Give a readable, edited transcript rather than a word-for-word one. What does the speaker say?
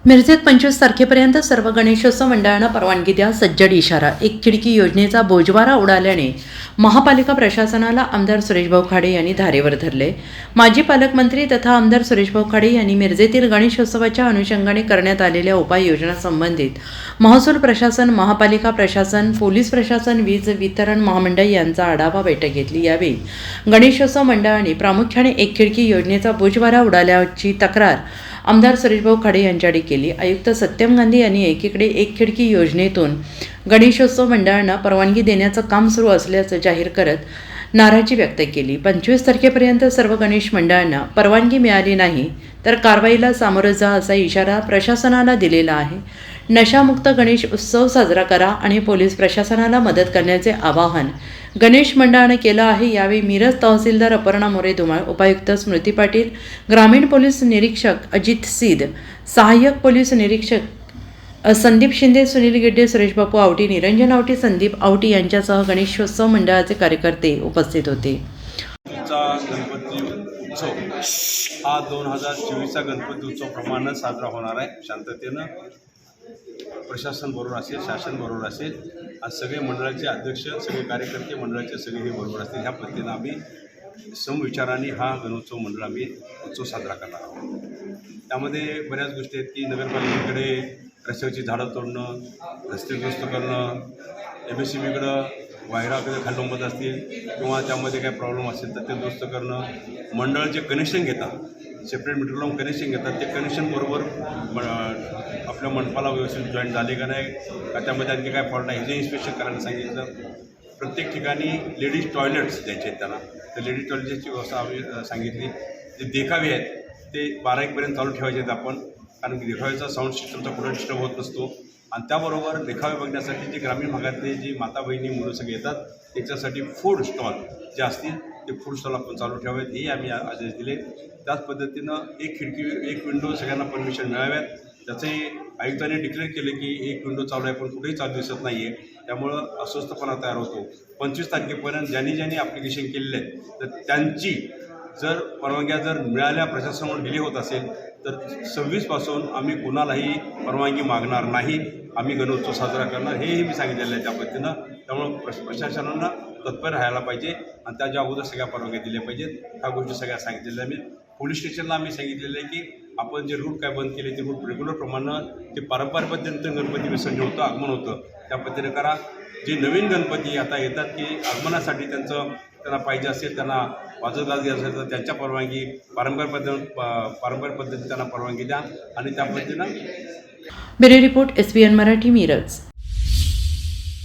मिरजेत 25 तारखेपर्यंत सर्व गणेशोत्सव मंडळांना परवानगी द्या, सज्जड इशारा. एक खिडकी योजनेचा बोजवारा उडाल्याने महापालिका प्रशासनाला आमदार सुरेशभाऊ खाडे यांनी धारेवर धरले. माजी पालकमंत्री तथा आमदार सुरेशभाऊ खाडे यांनी मिरजेतील गणेशोत्सवाच्या अनुषंगाने करण्यात आलेल्या उपाययोजना संबंधित महसूल प्रशासन, महापालिका प्रशासन, पोलीस प्रशासन, वीज वितरण महामंडळ यांचा आढावा बैठक घेतली. यावेळी गणेशोत्सव मंडळांनी प्रामुख्याने एक खिडकी योजनेचा बोजवारा उडाल्याची तक्रार आमदार सुरेशभाऊ खाडे यांच्याकडे केली. आयुक्त सत्यम गांधी यांनी एकीकडे एक खिडकी योजनेतून गणेशोत्सव मंडळांना परवानगी देण्याचं काम सुरू असल्याचं जाहीर करत नाराजी व्यक्त केली. 25 तारखेपर्यंत सर्व गणेश मंडळांना परवानगी मिळाली नाही तर कारवाईला सामोरं जा असा इशारा प्रशासनाला दिलेला आहे. नशामुक्त गणेश उत्सव साजरा करा आणि पोलीस प्रशासनाला मदत करण्याचे आवाहन गणेश मंडळाने केलं आहे. यावेळी मिरज तहसीलदार अपर्णा मोरे धुमाळ, उपायुक्त स्मृती पाटील, ग्रामीण पोलीस निरीक्षक अजित सीद, सहाय्यक पोलीस निरीक्षक संदीप शिंदे, सुनील गिड्डे, सुरेशबापू आवटी, निरंजन आवटी, संदीप आवटी यांच्यासह गणेशोत्सव मंडळाचे कार्यकर्ते उपस्थित होते. गणपती उत्सव हा 2024चा गणपती उत्सव प्रमाणे साजरा होणार आहे. शांततेनं प्रशासन बरोबर असेल, शासन बरोबर असेल आणि सगळे मंडळाचे अध्यक्ष, सगळे कार्यकर्ते मंडळाचे सगळे हे बरोबर असतील. ह्या पद्धतीनं आम्ही समविचाराने हा गणोत्सव मंडळ आम्ही उत्सव साजरा करणार आहोत. त्यामध्ये बऱ्याच गोष्टी आहेत की नगरपालिकेकडे रस्त्याची झाडं तोडणं, रस्ते दुरुस्त करणं, MSCBकडं वायराकडे खालंबत असतील किंवा त्यामध्ये काही प्रॉब्लेम असेल तर ते दुरुस्त करणं, मंडळ जे कनेक्शन घेतात, सेपरेट मीटर लावून कनेक्शन घेतात, ते कनेक्शन बरोबर आपल्या मंडपाला व्यवस्थित जॉईन झाले का नाही, का त्यामध्ये आणखी काय फॉल्ट आहे हे जे इन्स्पेक्शन करायला सांगितलं. प्रत्येक ठिकाणी लेडीज टॉयलेट्स द्यायचे आहेत त्यांना, तर लेडीज टॉयलेटची व्यवस्था आम्ही सांगितली. जे देखावे आहेत ते 12-1पर्यंत चालू ठेवायचे आहेत आपण, कारण की देखाव्याचा साऊंड सिस्टमचा कुठं डिस्टर्ब होत नसतो. आणि त्याबरोबर देखावे बघण्यासाठी जे ग्रामीण भागातले जी माता बहिणी मुलं सगळे येतात त्याच्यासाठी फूड स्टॉल जे असतील ते फूड स्टॉल आपण चालू ठेवावेत, हे आम्ही आदेश दिले. त्याच पद्धतीनं एक खिडकी एक विंडो सगळ्यांना परमिशन मिळाव्यात. त्याचंही आयुक्तांनी डिक्लेअर केले की एक विंडो चालू आहे पण कुठेही चालू दिसत नाही आहे, त्यामुळं अस्वस्थपणा तयार होतो. 25 तारखेपर्यंत ज्यांनी ॲप्लिकेशन केलेले आहेत तर त्यांची जर परवानग्या जर मिळाल्या, प्रशासनाकडून डिले होत असेल तर 26पासून आम्ही कुणालाही परवानगी मागणार नाही. आम्ही गणोत्सव साजरा करणार, हेही मी सांगितलेलं आहे त्या पद्धतीनं. त्यामुळं प्रशासनानं तत्पर राहायला पाहिजे आणि त्याच्या अगोदर सगळ्या परवानग्या दिल्या पाहिजेत. ह्या गोष्टी सगळ्या सांगितलेल्या मी पोलीस स्टेशनला आम्ही सांगितलेलं आहे की आपण जे रूट काय बंद केले ते रूट रेग्युलर प्रमाणे ते पारंपरिक पद्धतीनं गणपती विसर्जन होतं, आगमन होतं, त्या पद्धतीने करा. जे नवीन गणपती आता येतात की आगमनासाठी त्यांना पाहिजे असेल, त्यांना वाजत गाजली असेल तर त्यांच्या परवानगी पारंपरिक पद्धतीने त्यांना परवानगी द्या आणि त्या पद्धतीनं. Bureau report, SBN Marathi, Miraj.